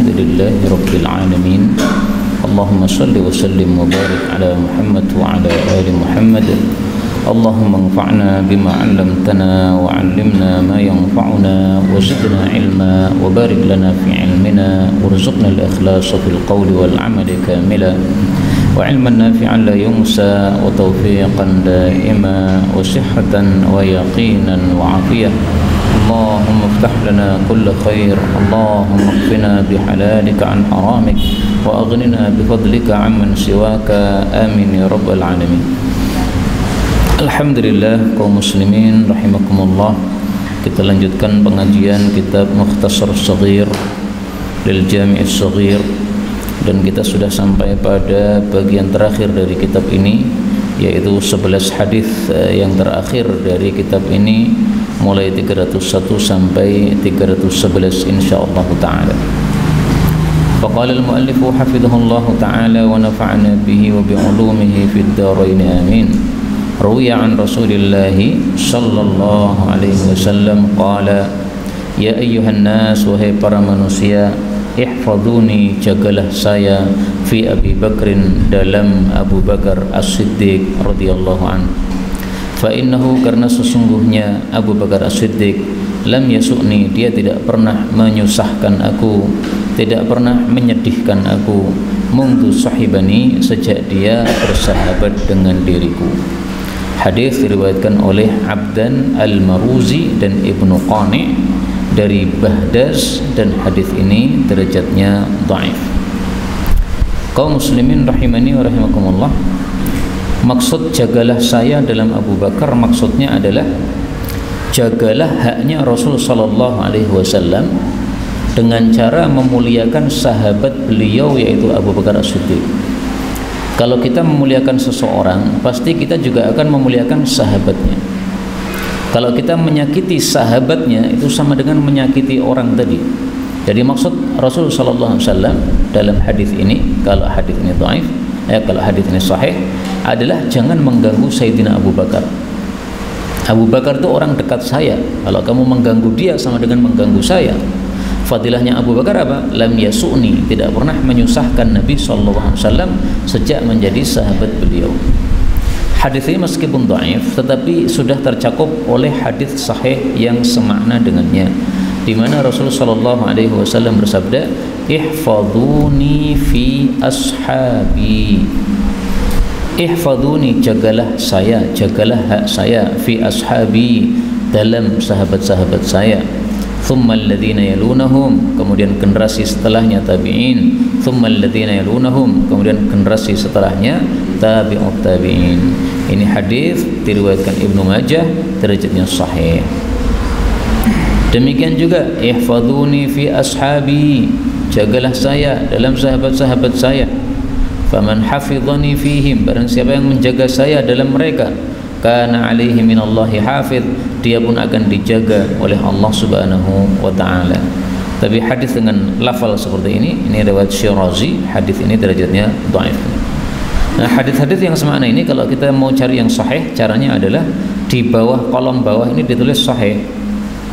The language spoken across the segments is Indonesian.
Alhamdulillahi Rabbil Alamin. Allahumma salli wa sallim wa barik ala Muhammad wa ala ali Muhammad. Allahumma anfa'na bima 'allamtana wa 'allimna ma yanfa'una wa zidna ilma wa barik lana fi ilmina warzuqna al-ikhlasa fil qawli wal 'amali kamila wa 'ilman nafi'an la yunsa wa tawfiqan daima wa sihhatan wa yaqinan wa 'afiyah. Allahumma iftah lana kulla khair, Allahumma qfina bihalalika an haramik wa aghnina bifadlika amman siwaka, amin ya rabbal alamin. Alhamdulillah kaum muslimin rahimakumullah, kita lanjutkan pengajian kitab Mukhtasar Shaghir lil Jami' Shaghir, dan kita sudah sampai pada bagian terakhir dari kitab ini, yaitu 11 hadis yang terakhir dari kitab ini, mulai 301 sampai 311 insyaallah taala. Faqala al-muallif hafizahullah taala wa nafa'ana bihi wa bi'ulumihi fid dharain amin. Ruwiya an Rasulillah sallallahu alaihi wasallam qala, ya ayyuhan nas, wahai para manusia, ihfaduni, jagalah saya, fi Abi Bakrin, dalam Abu Bakar As-Siddiq radhiyallahu anhu. Fa innahu, karena sesungguhnya Abu Bakar As-Siddiq, lam yasukni, dia tidak pernah menyusahkan aku, tidak pernah menyedihkan aku, mundu sahibani, sejak dia bersahabat dengan diriku. Hadis diriwayatkan oleh Abdan Al-Maruzi dan Ibnu Qani dari Bahdas, dan hadis ini derajatnya dhaif. Kaum muslimin rahimani wa rahimakumullah, maksud jagalah saya dalam Abu Bakar, maksudnya adalah jagalah haknya Rasul sallallahu alaihi wasallam dengan cara memuliakan sahabat beliau, yaitu Abu Bakar As-Siddiq. Kalau kita memuliakan seseorang, pasti kita juga akan memuliakan sahabatnya. Kalau kita menyakiti sahabatnya, itu sama dengan menyakiti orang tadi. Jadi maksud Rasul sallallahu alaihi wasallam dalam hadis ini, kalau hadis ini dhaif, kalau hadis ini sahih, adalah jangan mengganggu Sayyidina Abu Bakar. Abu Bakar itu orang dekat saya. Kalau kamu mengganggu dia, sama dengan mengganggu saya. Fadilahnya Abu Bakar apa? Lam yasuni, tidak pernah menyusahkan Nabi SAW sejak menjadi sahabat beliau. Hadis ini meskipun dhaif, tetapi sudah tercakup oleh hadis sahih yang semakna dengannya, di mana Rasul SAW bersabda, ihfaduni fi ashabi. Ihfaduni, jagalah saya, jagalah hak saya, fi ashabi, dalam sahabat-sahabat saya. Thumma alladhina yalunahum, kemudian generasi setelahnya tabi'in. Thumma alladhina yalunahum, kemudian generasi setelahnya tabi'ut tabi'in. Ini hadis diriwayatkan Ibnu Majah, derajatnya sahih. Demikian juga ihfaduni fi ashabi, jagalah saya dalam sahabat-sahabat saya. Faman hafidhani fihim, barang siapa yang menjaga saya dalam mereka, kana alaihi minallahi hafidh, dia pun akan dijaga oleh Allah Subhanahu wa taala. Tapi hadis dengan lafal seperti ini riwayat Syirazi, hadis ini derajatnya dhaif. Nah, hadis-hadis yang semakna ini kalau kita mau cari yang sahih, caranya adalah di bawah kolom bawah ini ditulis sahih.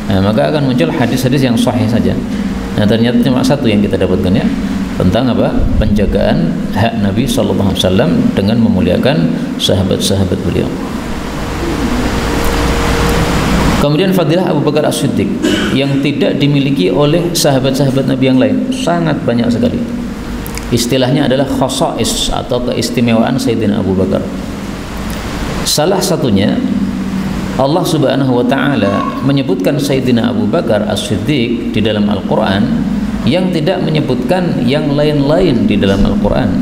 Nah, maka akan muncul hadis-hadis yang sahih saja. Nah, ternyata cuma satu yang kita dapatkan, ya, tentang apa? Penjagaan hak Nabi sallallahu alaihi wasallam dengan memuliakan sahabat-sahabat beliau. Kemudian fadilah Abu Bakar As-Siddiq yang tidak dimiliki oleh sahabat-sahabat Nabi yang lain sangat banyak sekali. Istilahnya adalah khasais atau keistimewaan Sayyidina Abu Bakar. Salah satunya, Allah Subhanahu wa taala menyebutkan Sayyidina Abu Bakar As-Siddiq di dalam Al-Qur'an yang tidak menyebutkan yang lain-lain di dalam Al-Qur'an.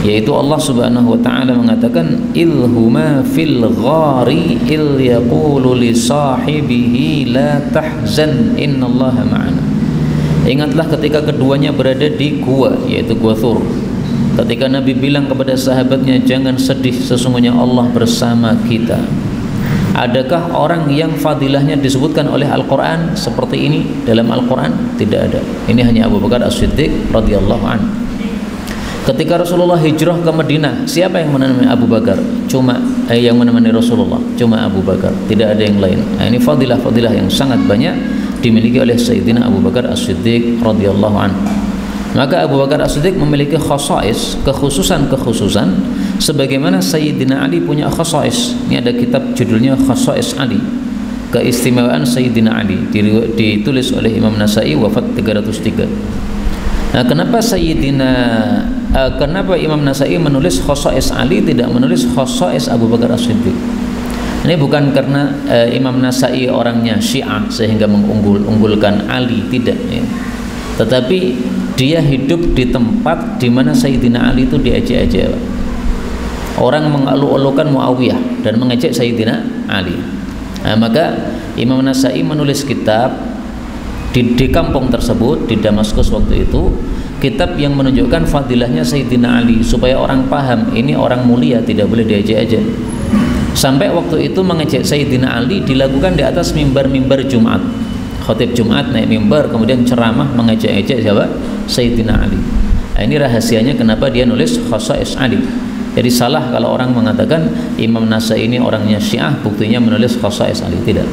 Yaitu Allah Subhanahu wa taala mengatakan, ilhuma fil ghari il yaqulu li sahibihi la tahzan innallaha ma'ana. Ingatlah ketika keduanya berada di gua, yaitu gua Thur. Ketika Nabi bilang kepada sahabatnya, jangan sedih, sesungguhnya Allah bersama kita. Adakah orang yang fadilahnya disebutkan oleh Al-Quran seperti ini dalam Al-Quran? Tidak ada. Ini hanya Abu Bakar As-Siddiq radhiyallahu anhu. Ketika Rasulullah hijrah ke Madinah, siapa yang menemani Abu Bakar? Yang menemani Rasulullah cuma Abu Bakar, tidak ada yang lain. Nah, ini fadilah-fadilah yang sangat banyak dimiliki oleh Sayyidina Abu Bakar As-Siddiq radhiyallahu anhu. Maka Abu Bakar As-Siddiq memiliki khasais, kekhususan sebagaimana Sayyidina Ali punya khasais. Ini ada kitab judulnya Khasais Ali, keistimewaan Sayyidina Ali, ditulis oleh Imam Nasai, wafat 303. Nah, kenapa Imam Nasai menulis khasais Ali, tidak menulis khasais Abu Bakar As-Siddiq? Ini bukan karena Imam Nasai orangnya Syiah sehingga mengunggulkan Ali, tidak ya. Tetapi dia hidup di tempat di mana Sayyidina Ali itu diejek-ejek. Orang mengeluh-elukan Muawiyah dan mengejek Sayyidina Ali. Nah, maka Imam Nasai menulis kitab di kampung tersebut, di Damaskus waktu itu, kitab yang menunjukkan fadilahnya Sayyidina Ali supaya orang paham ini orang mulia, tidak boleh diejek-ejek. Sampai waktu itu mengejek Sayyidina Ali dilakukan di atas mimbar-mimbar Jumat. Khatib Jumat naik mimbar kemudian ceramah mengejek-ejek siapa? Sayyidina Ali. Nah, ini rahasianya kenapa dia nulis Khasais Ali. Jadi salah kalau orang mengatakan Imam Nasai ini orangnya Syiah, buktinya menulis Khasais Ali, tidak.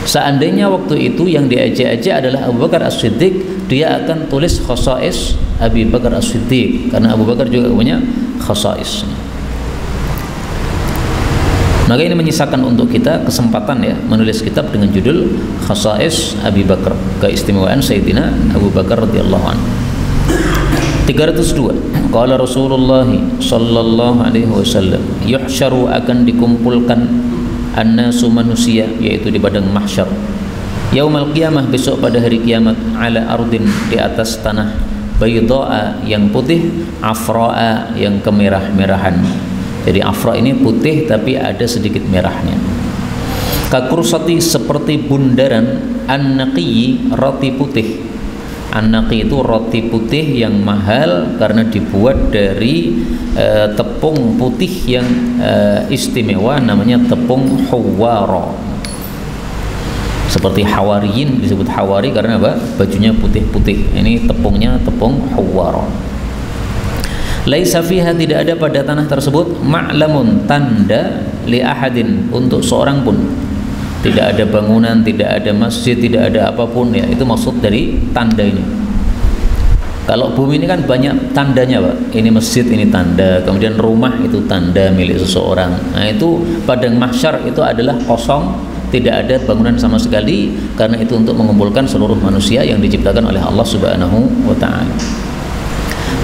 Seandainya waktu itu yang diejek-ejek adalah Abu Bakar As-Siddiq, dia akan tulis Khasais Abi Bakar As-Siddiq, karena Abu Bakar juga punya khasais. Maka ini menyisakan untuk kita kesempatan ya menulis kitab dengan judul Khasais Abi Bakar, keistimewaan Sayyidina Abu Bakar radhiyallahu anhu. 302. Qala Rasulullah sallallahu alaihi wasallam, yuhsyaru, akan dikumpulkan annasu, manusia, yaitu di padang mahsyar, yaumal qiyamah, besok pada hari kiamat, ala ardin, di atas tanah, bayda'a, yang putih, afra'a, yang kemerah-merahan. Jadi afra ini putih tapi ada sedikit merahnya. Kakursati, seperti bundaran, an-naqi, roti putih. An-naqi itu roti putih yang mahal karena dibuat dari tepung putih yang istimewa, namanya tepung huwara. Seperti hawariyin disebut hawari karena apa? Bajunya putih-putih. Ini tepungnya tepung huwara. Laisa fiha, tidak ada pada tanah tersebut, ma'lamun, tanda, li ahadin, untuk seorang pun. Tidak ada bangunan, tidak ada masjid, tidak ada apapun ya. Itu maksud dari tanda ini. Kalau bumi ini kan banyak tandanya, Pak. Ini masjid, ini tanda, kemudian rumah itu tanda milik seseorang. Nah, itu padang mahsyar itu adalah kosong, tidak ada bangunan sama sekali, karena itu untuk mengumpulkan seluruh manusia yang diciptakan oleh Allah Subhanahu wa taala.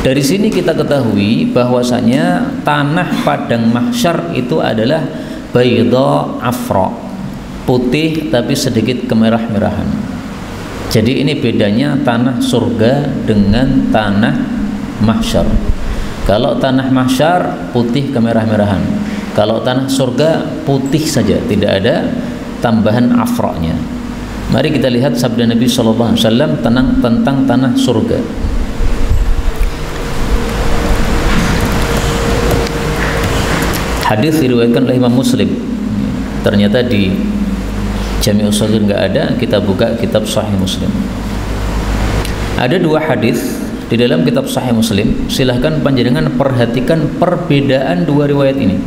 Dari sini kita ketahui bahwasanya tanah padang mahsyar itu adalah bayda afra, putih tapi sedikit kemerah-merahan. Jadi ini bedanya tanah surga dengan tanah mahsyar. Kalau tanah mahsyar putih kemerah-merahan, kalau tanah surga putih saja, tidak ada tambahan afra'nya. Mari kita lihat sabda Nabi SAW tentang tanah surga. Hadis diriwayatkan oleh Imam Muslim. Ternyata di Jami'us Shaghir nggak ada, kita buka kitab Sahih Muslim. Ada dua hadis di dalam kitab Sahih Muslim. Silahkan panjenengan perhatikan perbedaan dua riwayat ini.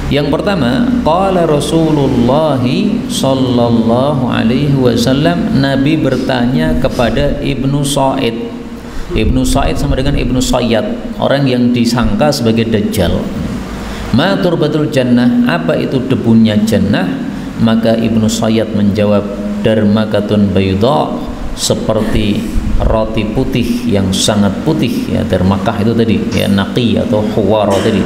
Yang pertama, qala Rasulullah sallallahu alaihi wasallam, Nabi bertanya kepada Ibnu Sa'id. Ibnu Sa'id sama dengan Ibnu Sayyad, orang yang disangka sebagai Dajjal. Ma turbatul jannah, apa itu debunya jannah? Maka Ibnu Sayyad menjawab, darmakatun bayda, seperti roti putih yang sangat putih ya, darmakah itu tadi ya, naqi atau huwara tadi.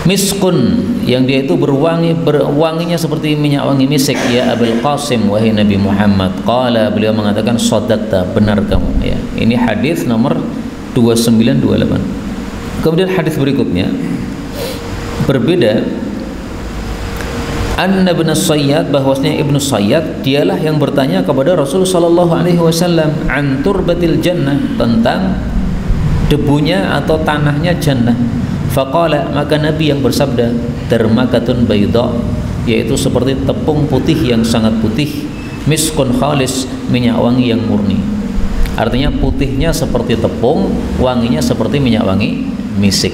Miskun, yang dia itu berwanginya seperti minyak wangi misik, ya Abul Qasim, wahai Nabi Muhammad. Qala, beliau mengatakan, shadaqta, benar kamu ya. Ini hadis nomor 2928. Kemudian hadis berikutnya berbeda. Anna ibn Sayyad, bahwasanya Ibnu Sayyad dialah yang bertanya kepada Rasul sallallahu alaihi wasallam an turbatil jannah, tentang debunya atau tanahnya jannah. Faqala, maka Nabi yang bersabda, darmakatun bayda, yaitu seperti tepung putih yang sangat putih, miskun khalis, minyak wangi yang murni. Artinya putihnya seperti tepung, wanginya seperti minyak wangi misik.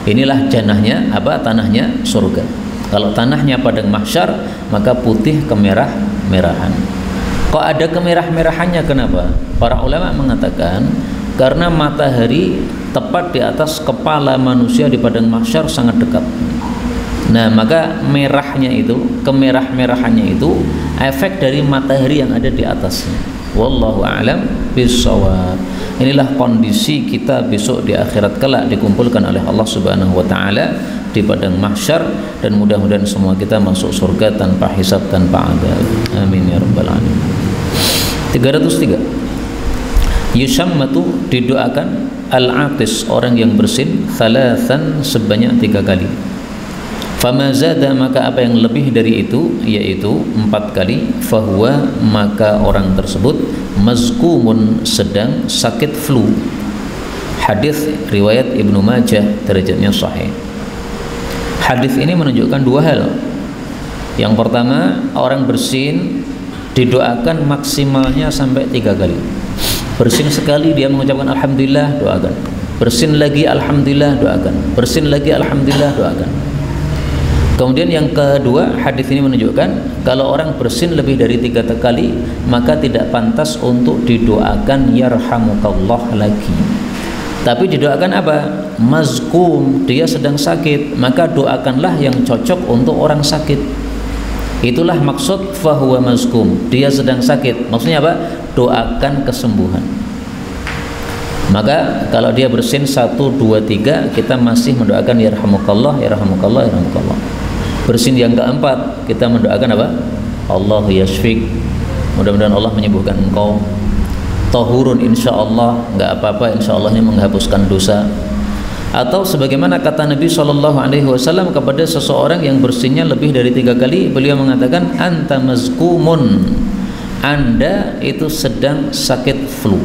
Inilah jannahnya, apa, tanahnya surga. Kalau tanahnya padang mahsyar, maka putih kemerah-merahan. Kok ada kemerah-merahannya, kenapa? Para ulama mengatakan karena matahari tepat di atas kepala manusia di padang mahsyar sangat dekat. Nah, maka merahnya itu, kemerah-merahannya itu efek dari matahari yang ada di atasnya. Wallahu a'lam bishawab. Inilah kondisi kita besok di akhirat kelak, dikumpulkan oleh Allah Subhanahu wa taala di padang mahsyar, dan mudah-mudahan semua kita masuk surga tanpa hisab, tanpa adab. Amin ya rabbal alamin. 303. Yushammatu, didoakan al-atis, orang yang bersin, thalathan, sebanyak 3 kali. Fama zada, maka apa yang lebih dari itu, yaitu 4 kali, fahuwa, maka orang tersebut mazkumun, sedang sakit flu. Hadis riwayat Ibnu Majah, derajatnya sahih. Hadis ini menunjukkan 2 hal. Yang pertama, orang bersin didoakan maksimalnya sampai 3 kali. Bersin sekali dia mengucapkan alhamdulillah, doakan. Bersin lagi alhamdulillah, doakan. Bersin lagi alhamdulillah, doakan. Kemudian yang kedua, hadis ini menunjukkan kalau orang bersin lebih dari 3 kali, maka tidak pantas untuk didoakan yarhamukallah lagi. Tapi didoakan apa? Mazkum, dia sedang sakit, maka doakanlah yang cocok untuk orang sakit. Itulah maksud fahuwa mazkum, dia sedang sakit. Maksudnya apa? Doakan kesembuhan. Maka kalau dia bersin 1, 2, 3, kita masih mendoakan yarhamukallah, yarhamukallah, yarhamukallah. Bersin yang keempat, kita mendoakan apa? Allahu yashfik, mudah-mudahan Allah menyembuhkan engkau. Tahurun, insyaallah, enggak apa-apa, insyaallah ini menghapuskan dosa. Atau sebagaimana kata Nabi SAW kepada seseorang yang bersinnya lebih dari 3 kali, beliau mengatakan anta mazkumun, anda itu sedang sakit flu.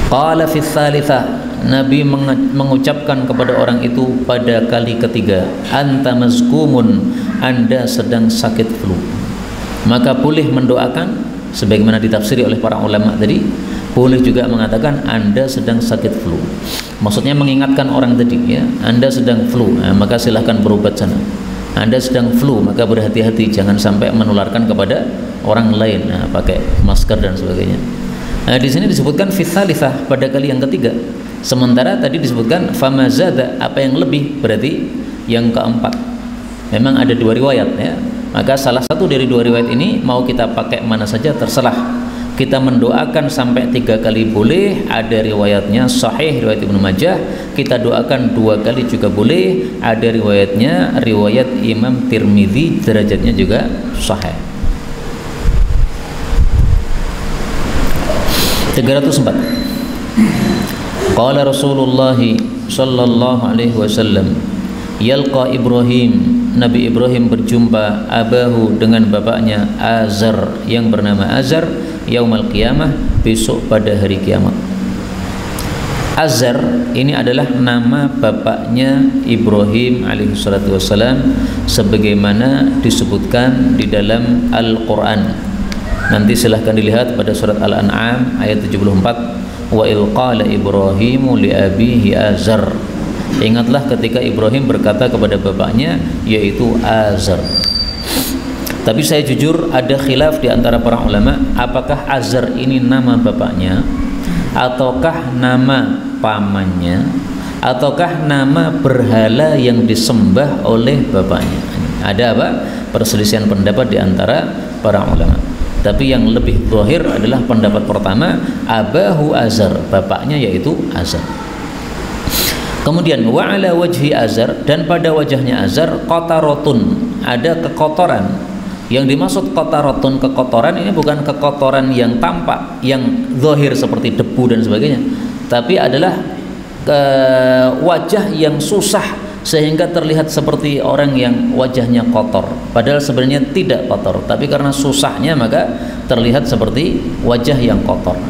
Qala fi tsalitsah, Nabi mengucapkan kepada orang itu pada kali ketiga, anta mazkumun, anda sedang sakit flu. Maka boleh mendoakan sebagaimana ditafsiri oleh para ulama tadi, boleh juga mengatakan anda sedang sakit flu. Maksudnya mengingatkan orang tadi, ya, anda sedang flu, nah, maka silahkan berobat sana. Anda sedang flu, maka berhati-hati jangan sampai menularkan kepada orang lain. Nah, pakai masker dan sebagainya. Nah, di sini disebutkan fi tsalitsah, pada kali yang ketiga. Sementara tadi disebutkan famazada, apa yang lebih, berarti yang keempat. Memang ada 2 riwayat, ya. Maka salah satu dari 2 riwayat ini mau kita pakai mana saja terserah. Kita mendoakan sampai 3 kali boleh, ada riwayatnya sahih riwayat Ibnu Majah. Kita doakan 2 kali juga boleh, ada riwayatnya riwayat Imam Tirmidzi, derajatnya juga sahih. 304. Qala Rasulullah sallallahu alaihi wasallam, yalqa Ibrahim, Nabi Ibrahim berjumpa abahu, dengan bapaknya Azar, yang bernama Azar, yaumal qiyamah, besok pada hari kiamat. Azar ini adalah nama bapaknya Ibrahim alaihi salatu wassalam, sebagaimana disebutkan di dalam Al-Quran. Nanti silahkan dilihat pada surat Al-An'am ayat 74, wa il qala Ibrahimu li abihi Azar. Ingatlah ketika Ibrahim berkata kepada bapaknya, yaitu Azar. Tapi saya jujur ada khilaf di antara para ulama, apakah Azar ini nama bapaknya, ataukah nama pamannya, ataukah nama berhala yang disembah oleh bapaknya. Ada apa? Perselisihan pendapat di antara para ulama. Tapi yang lebih zahir adalah pendapat pertama, abahu Azar, bapaknya yaitu Azar. Kemudian wa ala wajhi Azar, dan pada wajahnya Azar qatarotun, ada kekotoran. Yang dimaksud qatarotun, kekotoran ini bukan kekotoran yang tampak, yang zahir seperti debu dan sebagainya, tapi adalah wajah yang susah sehingga terlihat seperti orang yang wajahnya kotor, padahal sebenarnya tidak kotor, tapi karena susahnya maka terlihat seperti wajah yang kotor.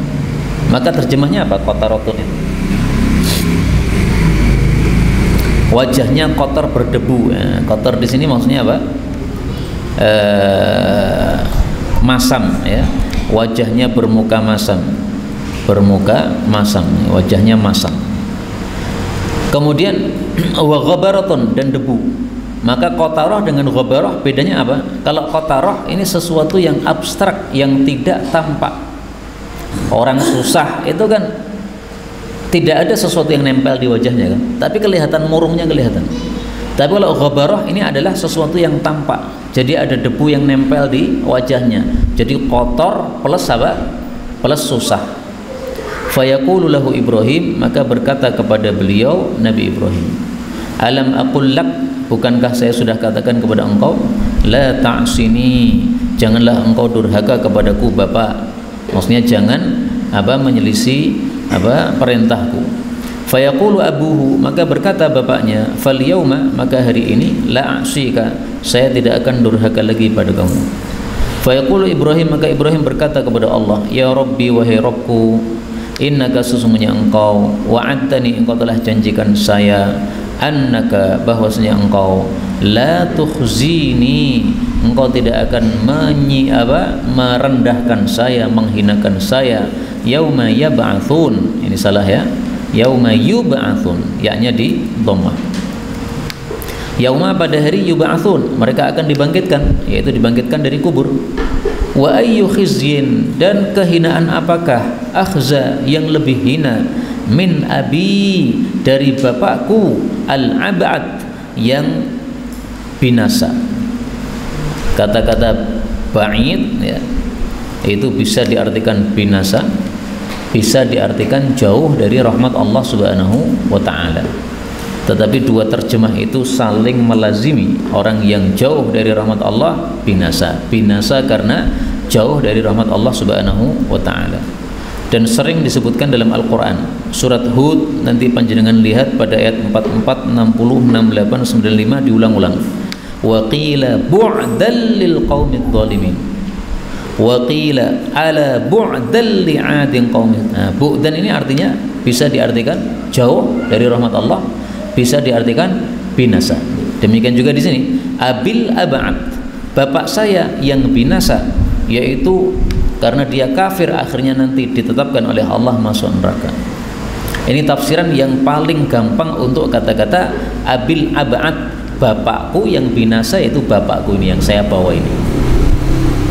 Maka terjemahnya apa? Qatarotun itu wajahnya kotor berdebu. Kotor di sini maksudnya apa? Masam, ya. Wajahnya bermuka masam, wajahnya masam. Kemudian wa ghabaratun, dan debu. Maka qatarah dengan ghabarah bedanya apa? Kalau qatarah ini sesuatu yang abstrak, yang tidak tampak. Orang susah itu kan tidak ada sesuatu yang nempel di wajahnya kan, tapi kelihatan murungnya kelihatan. Tapi kalau ghabarah ini adalah sesuatu yang tampak. Jadi ada debu yang nempel di wajahnya. Jadi kotor plus apa? Plus susah. Fayaqulu lahu Ibrahim, maka berkata kepada beliau Nabi Ibrahim, alam aqul lak, bukankah saya sudah katakan kepada engkau, la ta'sini, janganlah engkau durhaka kepadaku Bapak. Maksudnya jangan menyelisih perintahku. Fayaqulu abuhu, maka berkata bapaknya, fal yauma, maka hari ini la a'sika, saya tidak akan durhaka lagi pada kamu. Fayaqulu Ibrahim, maka Ibrahim berkata kepada Allah, ya Rabbi, wahai Rabbku, innaka, sesungguhnya engkau, wa'adtani, engkau telah janjikan saya, annaka, bahwasanya engkau, la tukhzini, engkau tidak akan merendahkan saya, menghinakan saya, yauma yab'atsun, ini salah ya, yauma yub'atsun, yaknya di dhammah. Yauma, pada hari, yub'atsun, mereka akan dibangkitkan, yaitu dibangkitkan dari kubur. Wa ayyu khizyin, dan kehinaan apakah, akhza, yang lebih hina, min abi, dari bapakku, al-ab'ad, yang binasa. Kata-kata ba'id ya, itu bisa diartikan binasa, bisa diartikan jauh dari rahmat Allah Subhanahu wa ta'ala. Tetapi dua terjemah itu saling melazimi. Orang yang jauh dari rahmat Allah binasa, binasa karena jauh dari rahmat Allah Subhanahu wa ta'ala. Dan sering disebutkan dalam Al-Quran. Surat Hud, nanti panjenengan lihat pada ayat 44, 60, 68, 95 diulang-ulang. Wa qila bu'dal lil qaumidz zalimin, wa qila ala bu'dal li'adin qaumidz. Bu'dan ini artinya bisa diartikan jauh dari rahmat Allah, bisa diartikan binasa. Demikian juga di sini, abil ab'ad, bapak saya yang binasa, yaitu karena dia kafir akhirnya nanti ditetapkan oleh Allah masuk neraka. Ini tafsiran yang paling gampang untuk kata-kata abil ab'ad, bapakku yang binasa, itu bapakku ini yang saya bawa ini.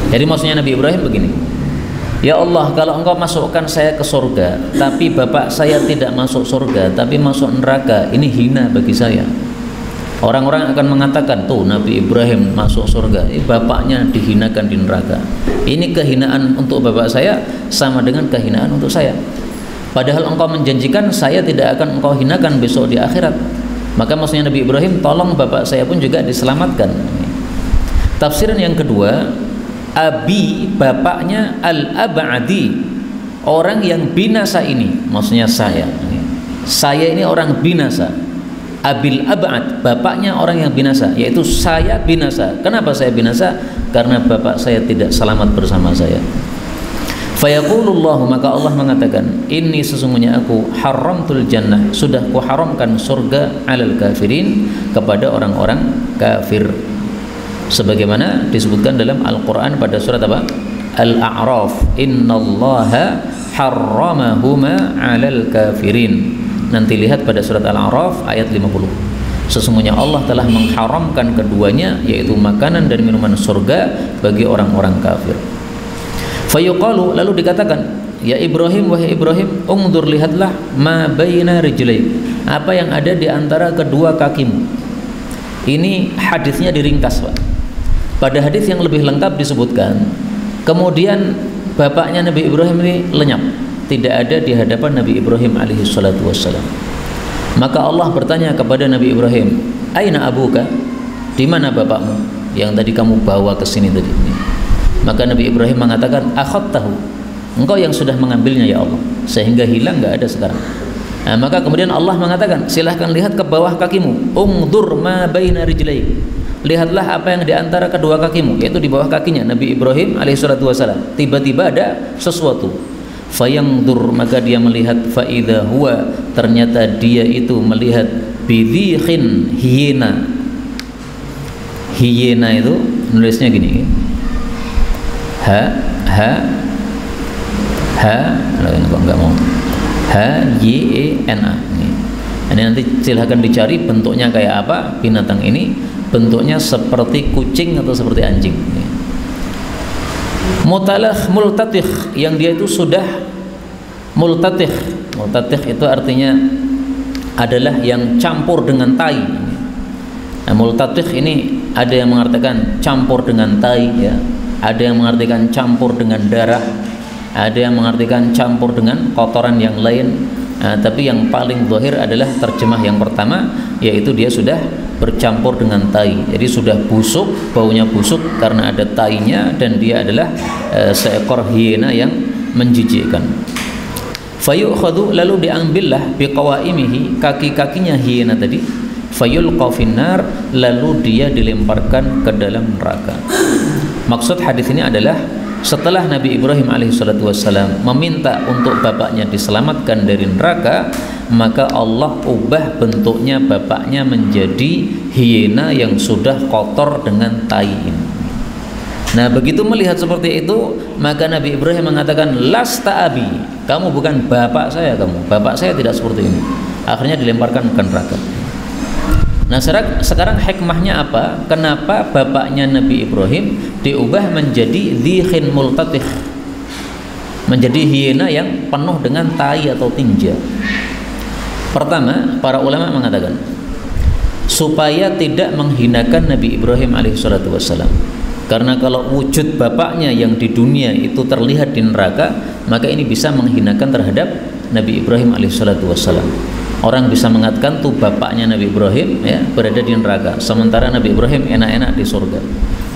Jadi maksudnya Nabi Ibrahim begini, ya Allah, kalau engkau masukkan saya ke surga, tapi bapak saya tidak masuk surga, tapi masuk neraka, ini hina bagi saya. Orang-orang akan mengatakan, tuh Nabi Ibrahim masuk surga, bapaknya dihinakan di neraka. Ini kehinaan untuk bapak saya sama dengan kehinaan untuk saya. Padahal engkau menjanjikan saya tidak akan engkau hinakan besok di akhirat. Maka maksudnya Nabi Ibrahim, tolong bapak saya pun juga diselamatkan. Tafsiran yang kedua, abi, bapaknya, al-ab'adi, orang yang binasa ini, maksudnya saya ini orang binasa. Abil ab'ad, bapaknya orang yang binasa, yaitu saya binasa. Kenapa saya binasa? Karena bapak saya tidak selamat bersama saya. Fayaqulullahu, maka Allah mengatakan, inni, sesungguhnya aku, haramtul jannah, sudah kuharamkan surga, alal kafirin, kepada orang-orang kafir. Sebagaimana disebutkan dalam Al-Quran pada surat apa? Al-A'raf, innallaha harramahuma alal kafirin. Nanti lihat pada surat Al-A'raf ayat 50. Sesungguhnya Allah telah mengharamkan keduanya, yaitu makanan dan minuman surga bagi orang-orang kafir. Fayuqalu, lalu dikatakan, ya Ibrahim, wahai Ibrahim, ungdur, lihatlah, ma baina rijlaik, apa yang ada di antara kedua kakimu. Ini hadisnya diringkas, Pak. Pada hadis yang lebih lengkap disebutkan, kemudian bapaknya Nabi Ibrahim ini lenyap, tidak ada di hadapan Nabi Ibrahim alaihi salatu wassalam. Maka Allah bertanya kepada Nabi Ibrahim, aina abuka, di mana bapakmu yang tadi kamu bawa ke sini tadi? Maka Nabi Ibrahim mengatakan, akhadtahu, engkau yang sudah mengambilnya ya Allah, sehingga hilang, nggak ada sekarang. Nah, maka kemudian Allah mengatakan, silahkan lihat ke bawah kakimu, ungdur ma baina rijlaik, lihatlah apa yang di antara kedua kakimu, yaitu di bawah kakinya Nabi Ibrahim alaihissalatu wassalam. Tiba-tiba ada sesuatu. Fayangdur, maka dia melihat, faida huwa, ternyata dia itu melihat, bidhikhin, hiena. Hiena itu nulisnya gini, enggak mau, H-Y-E-N-A. Ini nanti silahkan dicari bentuknya kayak apa binatang ini. bentuknya seperti kucing atau seperti anjing. Multatih yang dia itu sudah multatih. Multatih itu artinya adalah yang campur dengan tai. Nah, multatih ini ada yang mengartikan campur dengan tai, ya. Ada yang mengartikan campur dengan darah, ada yang mengartikan campur dengan kotoran yang lain. Tapi yang paling zahir adalah terjemah yang pertama, yaitu dia sudah bercampur dengan tai. Jadi sudah busuk, baunya busuk karena ada tainya, dan dia adalah seekor hiena yang menjijikkan. Fayukhadhu, lalu diambillah biqawaimihi, kaki-kakinya hiena tadi, fayulqa finnar, lalu dia dilemparkan ke dalam neraka. Maksud hadis ini adalah setelah Nabi Ibrahim alaihissalam meminta untuk bapaknya diselamatkan dari neraka, maka Allah ubah bentuknya bapaknya menjadi hiena yang sudah kotor dengan tai ini. Nah, begitu melihat seperti itu, maka Nabi Ibrahim mengatakan, lasta abi, kamu bukan bapak saya, bapak saya tidak seperti ini. Akhirnya dilemparkan ke neraka. Nah, sekarang hikmahnya apa? Kenapa bapaknya Nabi Ibrahim diubah menjadi dzikhin multatih, menjadi hiena yang penuh dengan tai atau tinja? Pertama, para ulama mengatakan supaya tidak menghinakan Nabi Ibrahim alaihissalam. Karena kalau wujud bapaknya yang di dunia itu terlihat di neraka, maka ini bisa menghinakan terhadap Nabi Ibrahim alaihissalam. Orang bisa mengatakan tuh bapaknya Nabi Ibrahim, ya, berada di neraka, sementara Nabi Ibrahim enak-enak di surga.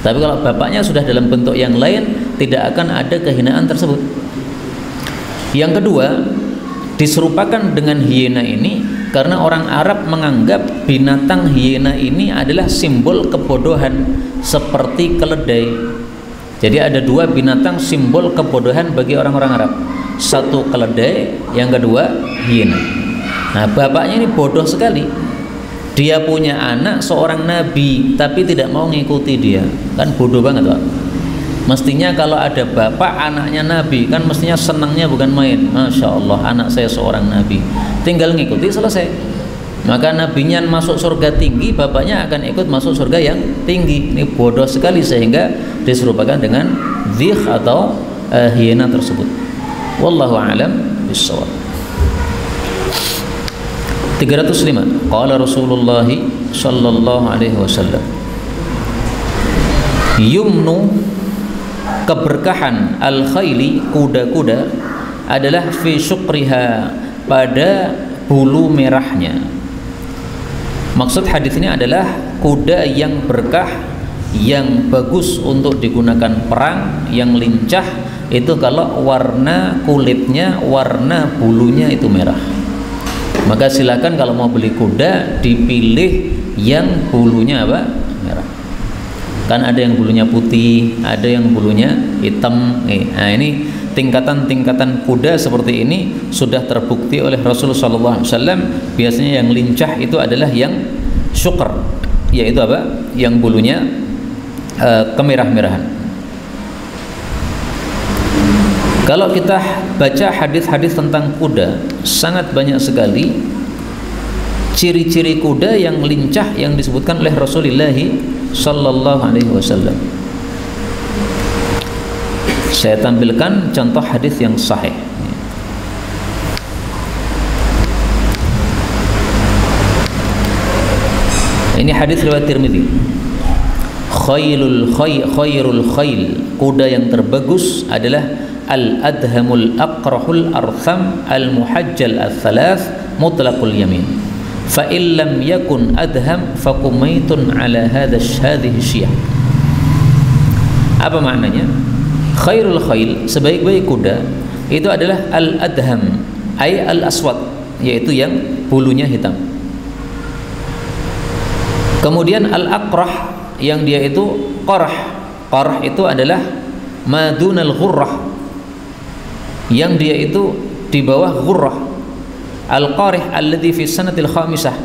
Tapi kalau bapaknya sudah dalam bentuk yang lain, tidak akan ada kehinaan tersebut. Yang kedua, diserupakan dengan hiena ini karena orang Arab menganggap binatang hiena ini adalah simbol kebodohan, seperti keledai. Jadi ada dua binatang simbol kebodohan bagi orang-orang Arab. Satu keledai, yang kedua hiena. Nah, bapaknya ini bodoh sekali. Dia punya anak seorang nabi, tapi tidak mau ngikuti dia. Kan bodoh banget, Pak. Mestinya kalau ada bapak anaknya nabi, kan mestinya senangnya bukan main. Masya Allah, anak saya seorang nabi, tinggal ngikuti selesai. Maka nabinya masuk surga tinggi, bapaknya akan ikut masuk surga yang tinggi. Ini bodoh sekali, sehingga diserupakan dengan dzikh atau hiena tersebut. Wallahu a'lam bishawab. 305. Qala Rasulullah sallallahu alaihi wasallam, yumnu, keberkahan al-khayli, kuda-kuda, adalah fi syukriha, pada bulu merahnya. Maksud hadis ini adalah kuda yang berkah, yang bagus untuk digunakan perang, yang lincah, itu kalau warna kulitnya, warna bulunya itu merah. Maka silakan kalau mau beli kuda, dipilih yang bulunya apa? Merah. Kan ada yang bulunya putih, ada yang bulunya hitam. Nah, ini tingkatan-tingkatan kuda seperti ini sudah terbukti oleh Rasulullah SAW. Biasanya yang lincah itu adalah yang syukr, yaitu apa? Yang bulunya kemerah-merahan. Kalau kita baca hadis-hadis tentang kuda, sangat banyak sekali ciri-ciri kuda yang lincah yang disebutkan oleh Rasulullah sallallahu alaihi wasallam. Saya tampilkan contoh hadis yang sahih. Ini hadis riwayat Tirmidzi. Khairul khail, kuda yang terbagus adalah al-adhamul aqrahul artham al-muhajjal al-thalath mutlaqul yamin. Fa illam yakun adham faqumaitun ala hadhihi syiyah. Apa maknanya? Khairul khail, sebaik-baik kuda itu adalah al-adham, ay al-aswad, yaitu yang bulunya hitam. Kemudian al-aqrah, yang dia itu qarah. Qarah itu adalah madunal ghurrah, yang dia itu di bawah ghurrah. Al-qarih alladhi fi sanatil khamisah,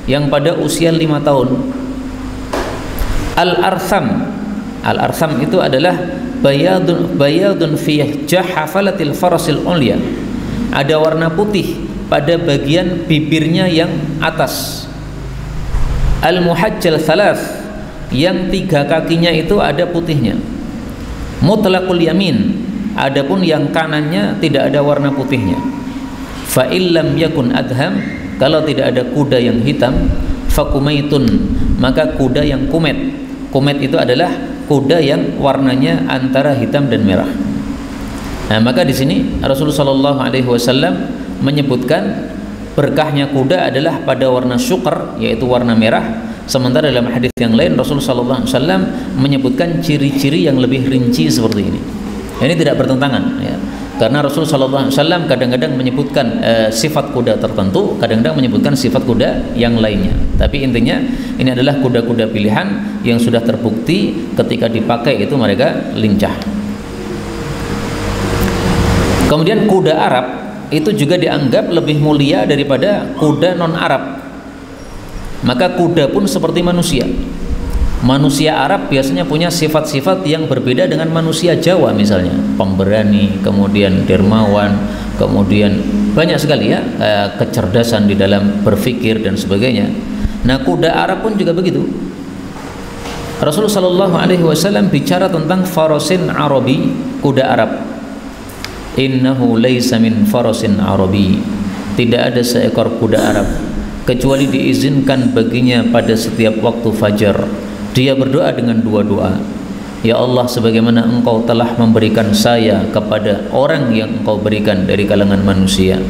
yang pada usia 5 tahun. Al-artham, al-artham itu adalah bayadun fi jahafalatil farasil ulya, ada warna putih pada bagian bibirnya yang atas. Al-muhajjal thalath, yang 3 kakinya itu ada putihnya. Mutlaqul yamin, adapun yang kanannya tidak ada warna putihnya. Fa illam yakun adham, kalau tidak ada kuda yang hitam, fakumaitun, maka kuda yang kumet. Kumet itu adalah kuda yang warnanya antara hitam dan merah. Nah, maka di sini Rasulullah Shallallahu Alaihi Wasallam menyebutkan berkahnya kuda adalah pada warna syukr, yaitu warna merah. Sementara dalam hadis yang lain Rasulullah Shallallahu Alaihi Wasallam menyebutkan ciri-ciri yang lebih rinci seperti ini. Ini tidak bertentangan, ya. Karena Rasulullah Shallallahu Alaihi Wasallam kadang-kadang menyebutkan sifat kuda tertentu, kadang-kadang menyebutkan sifat kuda yang lainnya. Tapi intinya ini adalah kuda-kuda pilihan yang sudah terbukti ketika dipakai itu mereka lincah. Kemudian kuda Arab itu juga dianggap lebih mulia daripada kuda non-Arab. Maka kuda pun seperti manusia. Manusia Arab biasanya punya sifat-sifat yang berbeda dengan manusia Jawa, misalnya pemberani, kemudian dermawan, kemudian banyak sekali ya kecerdasan di dalam berpikir dan sebagainya. Nah, kuda Arab pun juga begitu. Rasulullah Shallallahu Alaihi Wasallam bicara tentang farasin Arabi, kuda Arab. Innahu laisa min farasin Arabi, tidak ada seekor kuda Arab kecuali diizinkan baginya pada setiap waktu fajar dia berdoa dengan 2 doa. Ya Allah, sebagaimana Engkau telah memberikan saya kepada orang yang Engkau berikan dari kalangan manusia,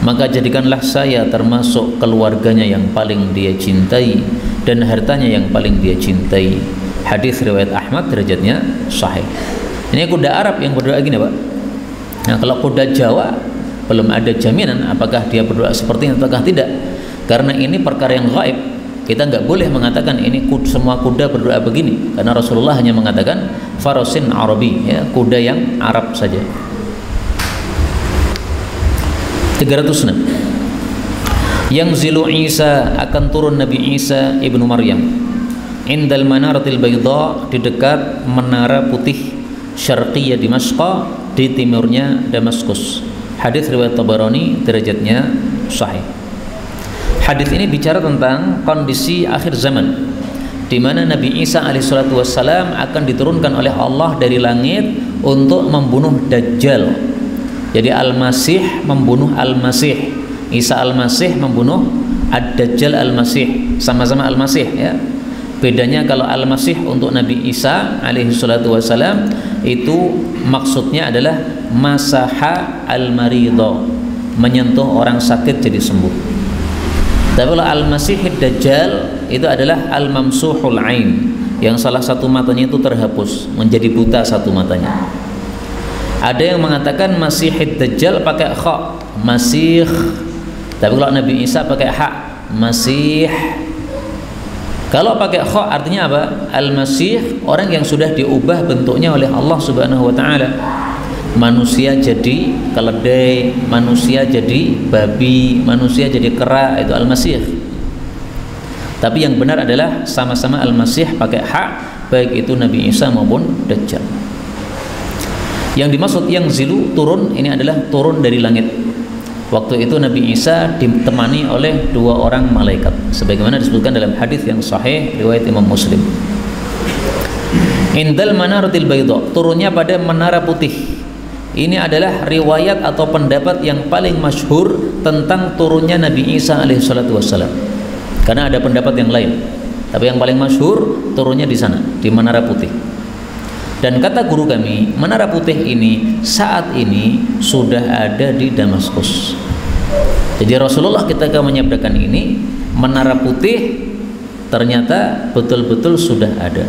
maka jadikanlah saya termasuk keluarganya yang paling dia cintai dan hartanya yang paling dia cintai. Hadis riwayat Ahmad, derajatnya sahih. Ini kuda Arab yang berdoa gini, Pak. Nah, kalau kuda Jawa belum ada jaminan apakah dia berdoa seperti ini ataukah tidak, karena ini perkara yang gaib. Kita nggak boleh mengatakan ini semua kuda berdoa begini, karena Rasulullah hanya mengatakan farasin Arabi, ya, kuda yang Arab saja. 306. Yang zilu Isa, akan turun Nabi Isa ibnu Maryam, indal manaratil bayda, di dekat menara putih syarqiyah Dimashq, di timurnya Damaskus. Hadis riwayat Tabarani, derajatnya sahih. Hadis ini bicara tentang kondisi akhir zaman, di mana Nabi Isa alaihissalatu wassalam akan diturunkan oleh Allah dari langit untuk membunuh Dajjal. Jadi Al-Masih membunuh Al-Masih, Isa Al-Masih membunuh Ad-Dajjal Al-Masih, sama-sama Al-Masih, ya. Bedanya kalau Al-Masih untuk Nabi Isa alaihissalatu wassalam itu maksudnya adalah masaha al-maridho, menyentuh orang sakit jadi sembuh. Tapi kalau Al-Masih Dajjal itu adalah Al-Mamsuhul Ain, yang salah satu matanya itu terhapus, menjadi buta satu matanya. Ada yang mengatakan Masih Dajjal pakai kha, Masih. Tapi kalau Nabi Isa pakai ha, Masih. Kalau pakai kha artinya apa? Al-Masih, orang yang sudah diubah bentuknya oleh Allah Subhanahu wa taala. Manusia jadi keledai, manusia jadi babi, manusia jadi kera, itu Al-Masih. Tapi yang benar adalah sama-sama Al-Masih pakai hak, baik itu Nabi Isa maupun Dajjal. Yang dimaksud yang zilu turun ini adalah turun dari langit. Waktu itu Nabi Isa ditemani oleh 2 orang malaikat, sebagaimana disebutkan dalam hadis yang sahih riwayat Imam Muslim. Indal manaratil bayda, turunnya pada menara putih. Ini adalah riwayat atau pendapat yang paling masyhur tentang turunnya Nabi Isa alaihissalatu wassalam. Karena ada pendapat yang lain, tapi yang paling masyhur turunnya di sana, di Menara Putih. Dan kata guru kami, Menara Putih ini saat ini sudah ada di Damaskus. Jadi Rasulullah ketika menyabdakan ini, Menara Putih ternyata betul-betul sudah ada.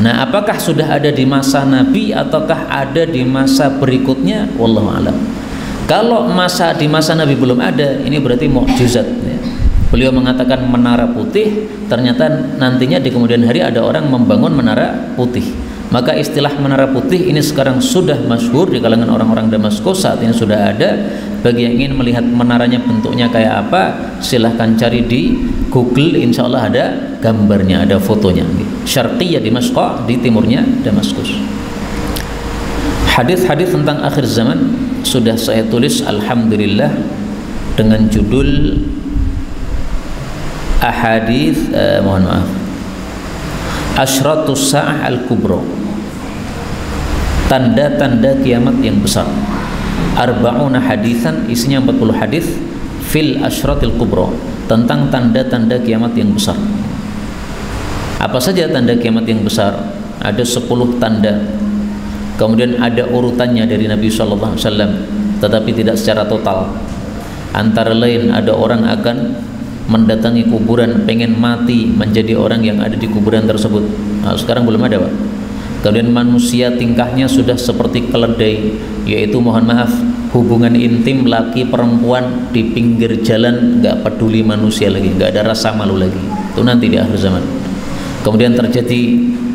Nah, apakah sudah ada di masa Nabi ataukah ada di masa berikutnya? Wallahu a'lam. Kalau di masa Nabi belum ada, ini berarti mukjizat, ya. Beliau mengatakan Menara Putih, ternyata nantinya di kemudian hari ada orang membangun Menara Putih. Maka istilah Menara Putih ini sekarang sudah masyhur di kalangan orang-orang Damaskus. Saat ini sudah ada. Bagi yang ingin melihat menaranya bentuknya kayak apa, silahkan cari di Google, insya Allah ada gambarnya, ada fotonya. Syarqiyah Dimashq, di timurnya Damaskus. Hadis-hadis tentang akhir zaman sudah saya tulis alhamdulillah dengan judul ahadits, Asyratus sa'ah al-kubra, tanda-tanda kiamat yang besar. Arba'una hadisan, isinya 40 hadis. Fil asyratil kubra, tentang tanda-tanda kiamat yang besar. Apa saja tanda kiamat yang besar? Ada 10 tanda. Kemudian ada urutannya dari Nabi SAW, tetapi tidak secara total. Antara lain ada orang akan mendatangi kuburan, pengen mati menjadi orang yang ada di kuburan tersebut. Nah, sekarang belum ada, Pak. Kemudian manusia tingkahnya sudah seperti keledai, yaitu mohon maaf, hubungan intim laki perempuan di pinggir jalan, nggak peduli manusia lagi, nggak ada rasa malu lagi. Itu nanti di akhir zaman. Kemudian terjadi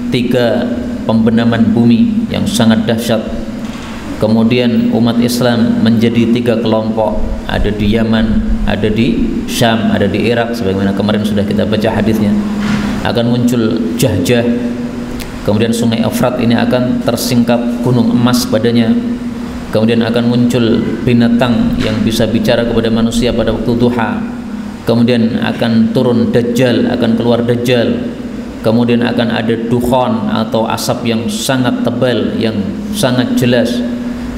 3 pembenaman bumi yang sangat dahsyat. Kemudian umat Islam menjadi 3 kelompok, ada di Yaman, ada di Syam, ada di Irak, sebagaimana kemarin sudah kita baca hadisnya. Akan muncul Jahjah, kemudian sungai Efrat ini akan tersingkap gunung emas padanya. Kemudian akan muncul binatang yang bisa bicara kepada manusia pada waktu duha. Kemudian akan turun Dajjal, akan keluar Dajjal. Kemudian akan ada dukhon atau asap yang sangat tebal, yang sangat jelas.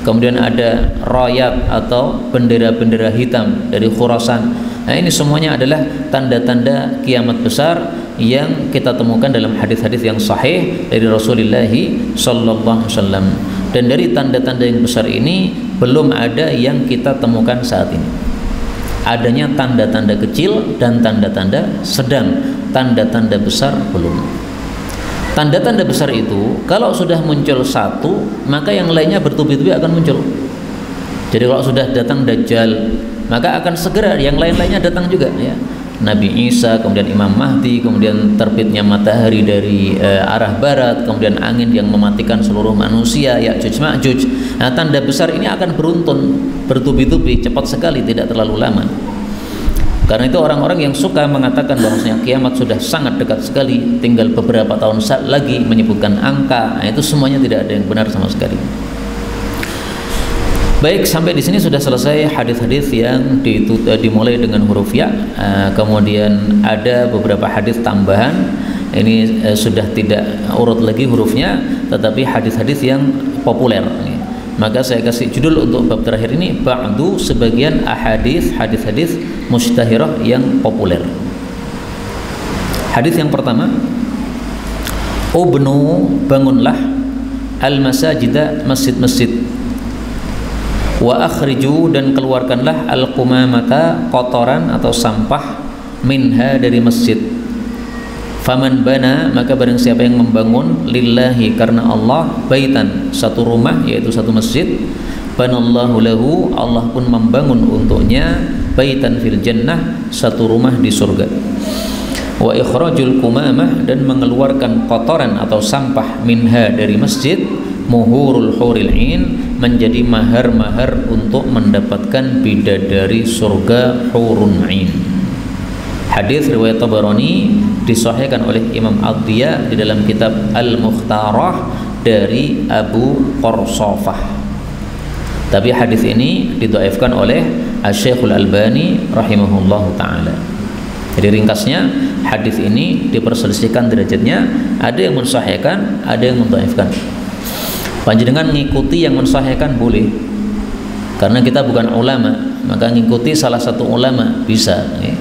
Kemudian ada rayat atau bendera-bendera hitam dari Khurasan. Nah, ini semuanya adalah tanda-tanda kiamat besar yang kita temukan dalam hadis-hadis yang sahih dari Rasulullah sallallahu alaihi wasallam. Dan dari tanda-tanda yang besar ini belum ada yang kita temukan saat ini. Adanya tanda-tanda kecil dan tanda-tanda sedang. Tanda-tanda besar belum. Tanda-tanda besar itu kalau sudah muncul satu, maka yang lainnya bertubi-tubi akan muncul. Jadi kalau sudah datang Dajjal, maka akan segera yang lain-lainnya datang juga, ya. Nabi Isa, kemudian Imam Mahdi, kemudian terbitnya matahari dari arah barat, kemudian angin yang mematikan seluruh manusia, Ya'juj Ma'juj. Nah, tanda besar ini akan beruntun, bertubi-tubi, cepat sekali, tidak terlalu lama. Karena itu orang-orang yang suka mengatakan bahwasanya kiamat sudah sangat dekat sekali, tinggal beberapa tahun lagi, menyebutkan angka, nah itu semuanya tidak ada yang benar sama sekali. Baik, sampai di sini sudah selesai hadis-hadis yang dimulai dengan huruf ya. Kemudian ada beberapa hadis tambahan. Ini sudah tidak urut lagi hurufnya, tetapi hadis-hadis yang populer. Maka saya kasih judul untuk bab terakhir ini, ba'du sebagian hadis-hadis mustahirah yang populer. Hadis yang pertama, ubnu, bangunlah al-masajida, masjid-masjid, wa akhriju, dan keluarkanlah al-qumamata, kotoran atau sampah, minha, dari masjid. Faman bana, maka barang siapa yang membangun lillahi, karena Allah, baitan, satu rumah, yaitu satu masjid, banallahu lahu, Allah pun membangun untuknya, baitan fil jannah, satu rumah di surga. Wa ikhrajul qumamah, dan mengeluarkan kotoran atau sampah, minha, dari masjid, muhurul huril ain, menjadi mahar-mahar untuk mendapatkan bidadari surga hurun ain. Hadis riwayat Tabarani, disahihkan oleh Imam Ad-Diya di dalam kitab Al-Mukhtarah dari Abu Qarsafah. Tapi hadis ini didhaifkan oleh Asy-Syaikh Al-Albani rahimahullahu taala. Jadi ringkasnya, hadis ini diperselisihkan derajatnya, ada yang mensahihkan, ada yang mendhaifkan. Panjenengan ngikuti yang mensahihkan boleh, karena kita bukan ulama, maka ngikuti salah satu ulama bisa, ya.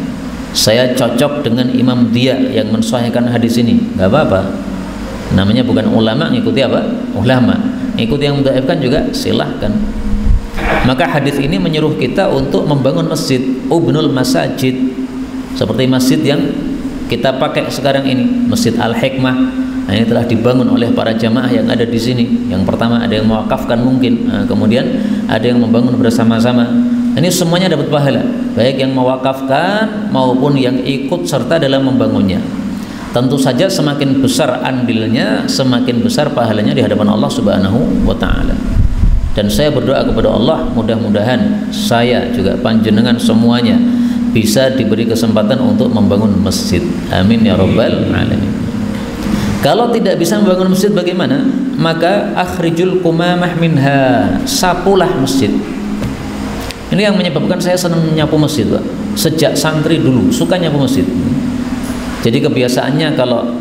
Saya cocok dengan Imam Dia yang mensahihkan hadis ini, nggak apa-apa. Namanya bukan ulama, ngikuti apa? Ulama. Ngikuti yang mendhaifkan juga silahkan. Maka hadis ini menyuruh kita untuk membangun masjid, ubnul masajid, seperti masjid yang kita pakai sekarang ini, Masjid Al-Hikmah. Nah, ini telah dibangun oleh para jamaah yang ada di sini. Yang pertama ada yang mewakafkan mungkin, kemudian ada yang membangun bersama-sama. Ini semuanya dapat pahala, baik yang mewakafkan maupun yang ikut serta dalam membangunnya. Tentu saja semakin besar andilnya, semakin besar pahalanya di hadapan Allah Subhanahu wa taala. Dan saya berdoa kepada Allah, mudah-mudahan saya juga panjenengan semuanya bisa diberi kesempatan untuk membangun masjid. Amin ya rabbal alamin. Kalau tidak bisa membangun masjid bagaimana? Maka akhrijul qumamah minha, sapulah masjid. Ini yang menyebabkan saya senang nyapu masjid, Pak. Sejak santri dulu suka nyapu masjid. Jadi kebiasaannya kalau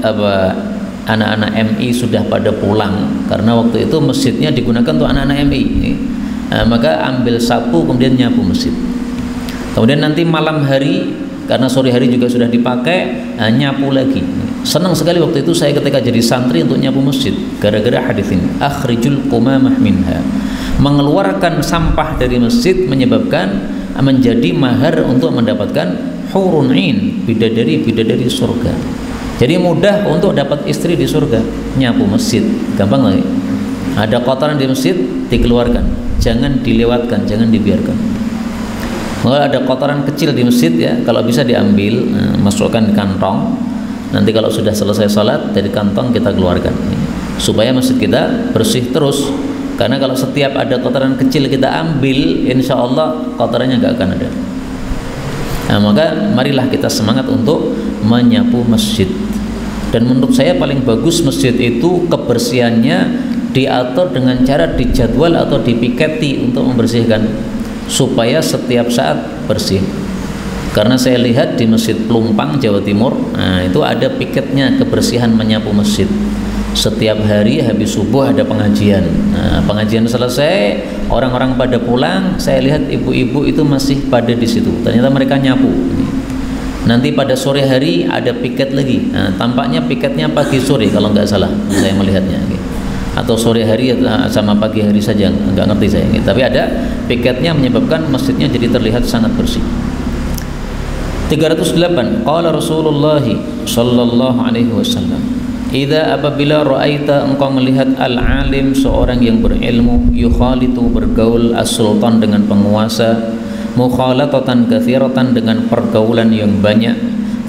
anak-anak MI sudah pada pulang, karena waktu itu masjidnya digunakan untuk anak-anak MI. Maka ambil sapu kemudian nyapu masjid. Kemudian nanti malam hari, karena sore hari juga sudah dipakai, nyapu lagi. Senang sekali waktu itu saya ketika jadi santri untuk nyapu masjid, gara-gara hadis ini, akhrijul qumamah minha, mengeluarkan sampah dari masjid menyebabkan menjadi mahar untuk mendapatkan hurun ain, bidadari surga. Jadi mudah untuk dapat istri di surga, nyapu masjid, gampang lagi. Ada kotoran di masjid, dikeluarkan, jangan dilewatkan, jangan dibiarkan. Kalau ada kotoran kecil di masjid ya, kalau bisa diambil, masukkan di kantong. Nanti kalau sudah selesai sholat, dari kantong kita keluarkan, supaya masjid kita bersih terus. Karena kalau setiap ada kotoran kecil kita ambil, insya Allah kotorannya nggak akan ada. Maka marilah kita semangat untuk menyapu masjid. Dan menurut saya paling bagus masjid itu kebersihannya diatur dengan cara dijadwal atau dipiketi untuk membersihkan, supaya setiap saat bersih. Karena saya lihat di Masjid Pelumpang, Jawa Timur, itu ada piketnya kebersihan menyapu masjid. Setiap hari habis subuh ada pengajian. Pengajian selesai, orang-orang pada pulang, saya lihat ibu-ibu itu masih pada di situ. Ternyata mereka nyapu. Nanti pada sore hari ada piket lagi. Tampaknya piketnya pagi sore kalau nggak salah, saya melihatnya. Atau sore hari sama pagi hari saja, nggak ngerti saya. Tapi ada piketnya menyebabkan masjidnya jadi terlihat sangat bersih. 308. Qala Rasulullah sallallahu alaihi wasallam, idza apabila ra'aita engkau melihat al-alim seorang yang berilmu, yukhalitu bergaul as-sultan dengan penguasa, mukhalatatan katsiratan dengan pergaulan yang banyak,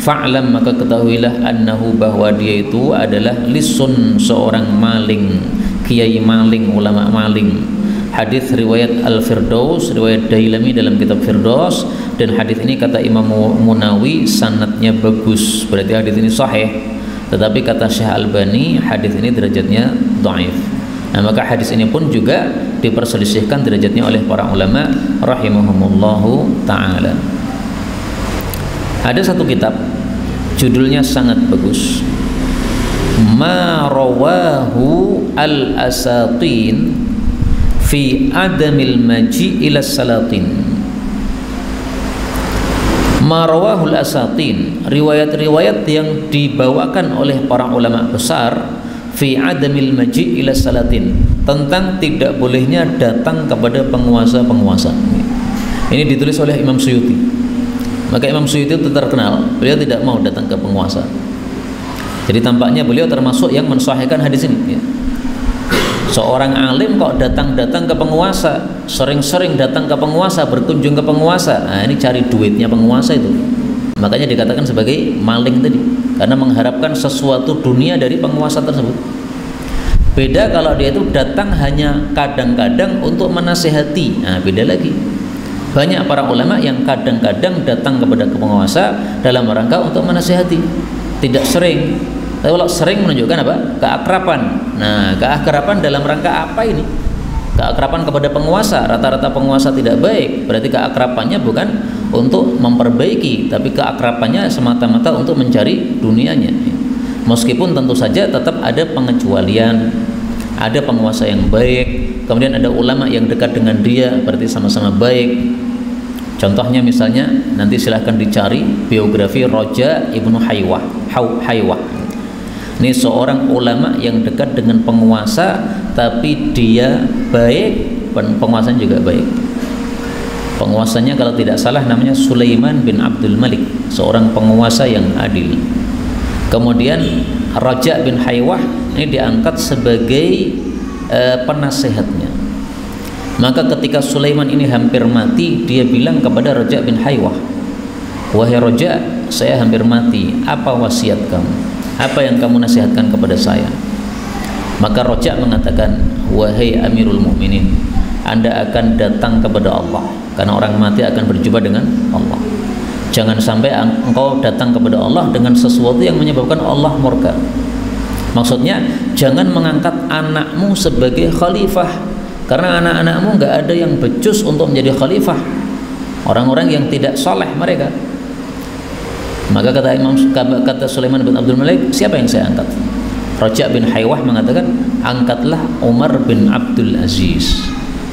fa'lam maka ketahuilah annahu bahwa dia itu adalah lisun seorang maling, kiai maling, ulama maling. Hadis riwayat Al-Firdaus, riwayat Dailami dalam kitab Firdaus, dan hadis ini kata Imam Munawi sanadnya bagus, berarti hadis ini sahih. Tetapi kata Syekh Albani hadis ini derajatnya dhaif. Maka hadis ini pun juga diperselisihkan derajatnya oleh para ulama rahimahumullahu taala. Ada satu kitab judulnya sangat bagus, Ma Rawahu Al-Asatin fi Adamil Maji ila Salatin. Marawahul Asatin, riwayat-riwayat yang dibawakan oleh para ulama besar, fi Adamil Maji ila Salatin, tentang tidak bolehnya datang kepada penguasa-penguasa. Ini ditulis oleh Imam Suyuti. Maka Imam Suyuti itu terkenal, beliau tidak mau datang ke penguasa. Jadi tampaknya beliau termasuk yang mensahihkan hadis ini. Seorang alim kok datang-datang ke penguasa, sering-sering datang ke penguasa, berkunjung ke penguasa. Ini cari duitnya penguasa itu. Makanya dikatakan sebagai maling tadi, karena mengharapkan sesuatu dunia dari penguasa tersebut. Beda kalau dia itu datang hanya kadang-kadang untuk menasihati. Beda lagi. Banyak para ulama yang kadang-kadang datang kepada penguasa dalam rangka untuk menasihati, tidak sering. Tapi kalau sering menunjukkan apa? Keakraban. Nah, keakraban dalam rangka apa ini? Keakraban kepada penguasa. Rata-rata penguasa tidak baik, berarti keakrabannya bukan untuk memperbaiki, tapi keakrabannya semata-mata untuk mencari dunianya. Meskipun tentu saja tetap ada pengecualian. Ada penguasa yang baik, kemudian ada ulama yang dekat dengan dia, berarti sama-sama baik. Contohnya misalnya, nanti silahkan dicari biografi Roja Ibnu Haywah. Ini seorang ulama yang dekat dengan penguasa, tapi dia baik, penguasanya juga baik. Penguasanya kalau tidak salah namanya Sulaiman bin Abdul Malik, seorang penguasa yang adil. Kemudian Raja bin Haywah ini diangkat sebagai penasehatnya. Maka ketika Sulaiman ini hampir mati, dia bilang kepada Raja bin Haywah, wahai Raja, saya hampir mati, apa wasiat kamu? Apa yang kamu nasihatkan kepada saya? Maka Raja mengatakan, wahai Amirul Mukminin, Anda akan datang kepada Allah, karena orang mati akan berjumpa dengan Allah. Jangan sampai engkau datang kepada Allah dengan sesuatu yang menyebabkan Allah murka. Maksudnya, jangan mengangkat anakmu sebagai khalifah, karena anak-anakmu nggak ada yang becus untuk menjadi khalifah. Orang-orang yang tidak soleh mereka. Maka kata Sulaiman bin Abdul Malik, siapa yang saya angkat? Raja' bin Haywah mengatakan, angkatlah Umar bin Abdul Aziz.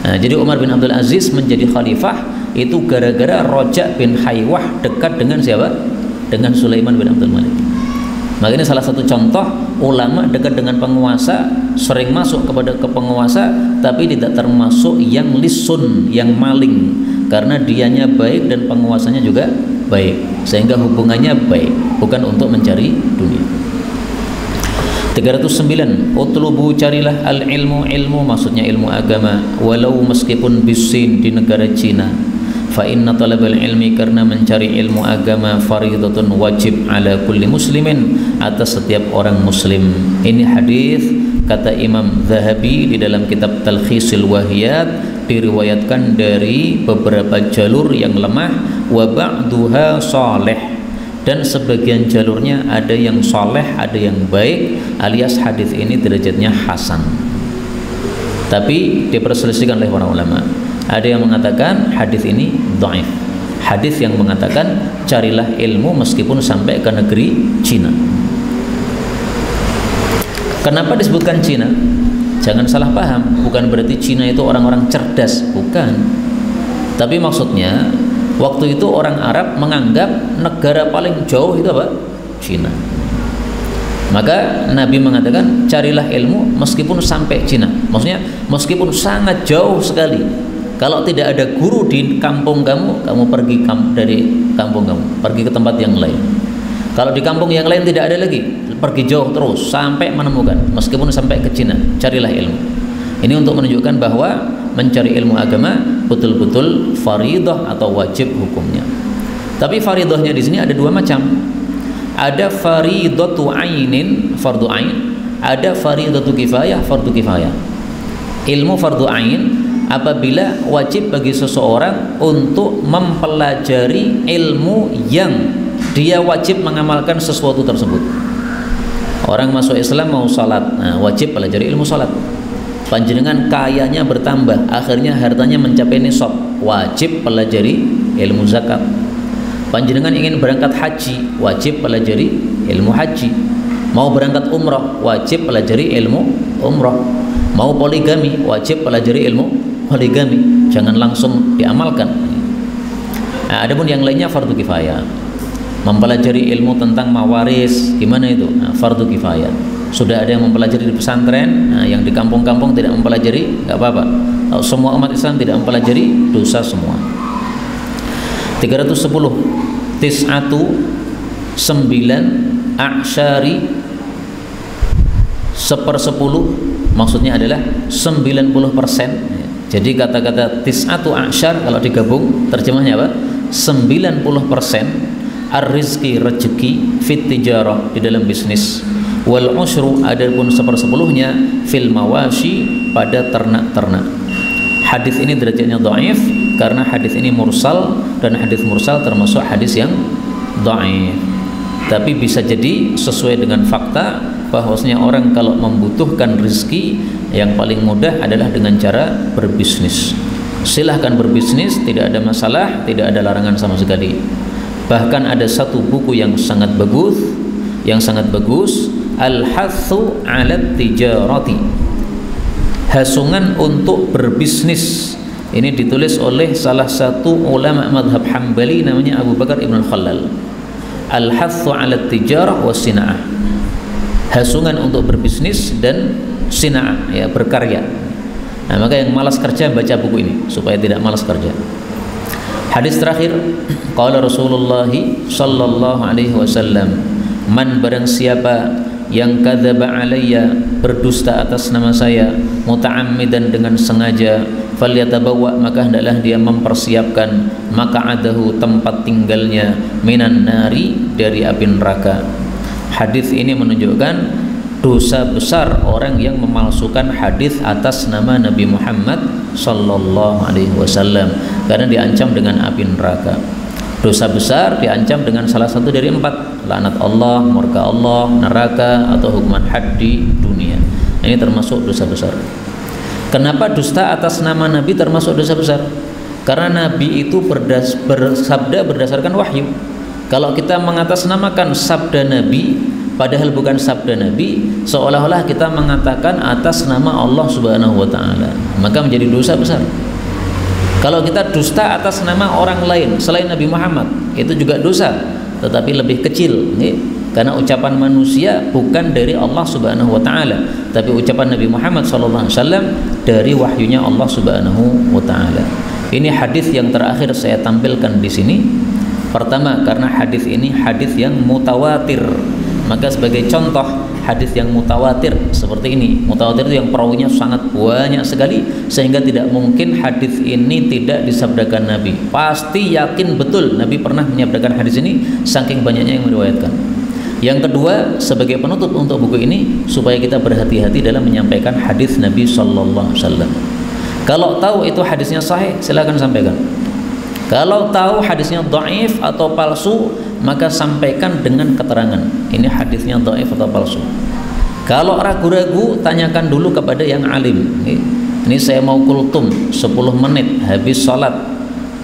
Nah, jadi Umar bin Abdul Aziz menjadi khalifah itu gara-gara Raja' bin Haywah dekat dengan siapa? Dengan Sulaiman bin Abdul Malik. Maka ini salah satu contoh ulama dekat dengan penguasa, sering masuk ke penguasa, tapi tidak termasuk yang lisun, yang maling, karena dianya baik dan penguasanya juga baik, sehingga hubungannya baik, bukan untuk mencari dunia. 309, utlubu, carilah al-ilmu, ilmu maksudnya ilmu agama, walau meskipun bisin, di negara Cina. Fa inna talabal ilmi, karena mencari ilmu agama, faridatun, wajib, ala kulli muslimin, atas setiap orang muslim. Ini hadis kata Imam Zahabi di dalam kitab Talkhisul Wahiyat, diriwayatkan dari beberapa jalur yang lemah, wa ba'duha salih, dan sebagian jalurnya ada yang soleh, ada yang baik, alias hadis ini derajatnya hasan. Tapi diperselisihkan oleh para ulama. Ada yang mengatakan hadis ini dhaif. Hadis yang mengatakan carilah ilmu meskipun sampai ke negeri Cina. Kenapa disebutkan Cina? Jangan salah paham, bukan berarti Cina itu orang-orang cerdas, bukan. Tapi maksudnya waktu itu orang Arab menganggap negara paling jauh itu apa? Cina. Maka Nabi mengatakan carilah ilmu meskipun sampai Cina. Maksudnya meskipun sangat jauh sekali. Kalau tidak ada guru di kampung kamu, kamu pergi dari kampung kamu, pergi ke tempat yang lain. Kalau di kampung yang lain tidak ada lagi, pergi jauh terus sampai menemukan, meskipun sampai ke Cina, carilah ilmu. Ini untuk menunjukkan bahwa mencari ilmu agama betul-betul faridah atau wajib hukumnya. Tapi faridahnya di sini ada dua macam. Ada faridatu ainin, fardu ain, ada faridatu kifayah, fardu kifayah. Ilmu fardu ain apabila wajib bagi seseorang untuk mempelajari ilmu yang dia wajib mengamalkan sesuatu tersebut. Orang masuk Islam mau salat, nah, wajib pelajari ilmu salat. Panjenengan kayanya bertambah, akhirnya hartanya mencapai nisab, wajib pelajari ilmu zakat. Panjenengan ingin berangkat haji, wajib pelajari ilmu haji. Mau berangkat umrah, wajib pelajari ilmu umrah. Mau poligami, wajib pelajari ilmu poligami. Jangan langsung diamalkan. Nah, adapun yang lainnya fardu kifayah. Mempelajari ilmu tentang mawaris, gimana itu? Nah, fardu kifayah. Sudah ada yang mempelajari di pesantren, nah, yang di kampung-kampung tidak mempelajari, nggak apa-apa. Kalau semua umat Islam tidak mempelajari, dosa semua. 310, tis'atu 9 a'syari 1/10, maksudnya adalah 90%. Jadi kata-kata tis'atu a'syar kalau digabung terjemahnya apa? 90% ar-rizki, rezeki, fit tijarah, di dalam bisnis, wal usyru, adapun 1/10-nya fil mawashi, pada ternak-ternak. Hadis ini derajatnya dhaif karena hadis ini mursal, dan hadis mursal termasuk hadis yang dhaif. Tapi bisa jadi sesuai dengan fakta bahwasanya orang kalau membutuhkan rezeki yang paling mudah adalah dengan cara berbisnis. Silahkan berbisnis, tidak ada masalah, tidak ada larangan sama sekali. Bahkan ada satu buku yang sangat bagus, Al-Hathu 'ala Tijarati, hasungan untuk berbisnis. Ini ditulis oleh salah satu ulama madhab Hambali, namanya Abu Bakar Ibn Al-Khallal. Al-Hathu 'ala Tijarah wa Sina'ah, hasungan untuk berbisnis dan sina'ah, ya, berkarya. Nah, maka yang malas kerja baca buku ini supaya tidak malas kerja. Hadis terakhir, qala Rasulullah sallallahu alaihi wasallam, man, barang siapa yang kadzaba alayya, berdusta atas nama saya, muta'ammidan, dengan sengaja, falyatabawa, maka hendaklah dia mempersiapkan maq'adahu, tempat tinggalnya, minan nari, dari api neraka. Hadis ini menunjukkan dosa besar orang yang memalsukan hadis atas nama Nabi Muhammad sallallahu alaihi wasallam, karena diancam dengan api neraka. Dosa besar diancam dengan salah satu dari 4, laknat Allah, murka Allah, neraka, atau hukuman had di dunia. Ini termasuk dosa besar. Kenapa dusta atas nama Nabi termasuk dosa besar? Karena Nabi itu bersabda berdasarkan wahyu. Kalau kita mengatasnamakan sabda Nabi, padahal bukan sabda Nabi, seolah-olah kita mengatakan atas nama Allah Subhanahu wa taala, maka menjadi dosa besar. Kalau kita dusta atas nama orang lain selain Nabi Muhammad, itu juga dosa, tetapi lebih kecil, karena ucapan manusia bukan dari Allah Subhanahu wa taala, tapi ucapan Nabi Muhammad sallallahu alaihi wasallam dari wahyunya Allah Subhanahu wa taala. Ini hadis yang terakhir saya tampilkan di sini. Pertama, karena hadis ini hadis yang mutawatir, maka sebagai contoh hadis yang mutawatir seperti ini. Mutawatir itu yang perawinya sangat banyak sekali, sehingga tidak mungkin hadis ini tidak disabdakan Nabi. Pasti yakin betul Nabi pernah menyabdakan hadis ini, saking banyaknya yang meriwayatkan. Yang kedua, sebagai penutup untuk buku ini, supaya kita berhati-hati dalam menyampaikan hadis Nabi sallallahu alaihi wasallam. Kalau tahu itu hadisnya sahih, silakan sampaikan. Kalau tahu hadisnya dhaif atau palsu, maka sampaikan dengan keterangan ini hadisnya dhaif atau palsu. Kalau ragu-ragu, tanyakan dulu kepada yang alim. Ini saya mau kultum 10 menit habis sholat,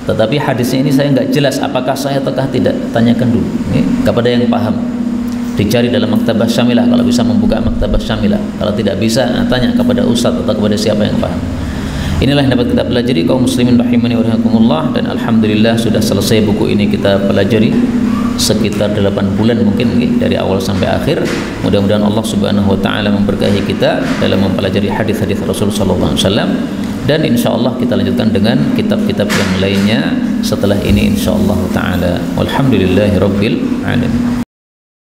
tetapi hadisnya ini saya nggak jelas apakah sahih ataukah tidak. Tanyakan dulu kepada yang paham. Dicari dalam maktabah syamilah, kalau bisa membuka maktabah syamilah. Kalau tidak bisa, tanya kepada ustadz atau kepada siapa yang paham. Inilah yang dapat kita pelajari kaum muslimin rahimani wa rahimakumullah, dan alhamdulillah sudah selesai buku ini kita pelajari sekitar 8 bulan mungkin dari awal sampai akhir. Mudah-mudahan Allah Subhanahu wa taala memberkahi kita dalam mempelajari hadis-hadis Rasul sallallahu alaihi wasallam, dan insyaallah kita lanjutkan dengan kitab-kitab yang lainnya setelah ini insyaallah taala. Walhamdulillahirabbil alamin.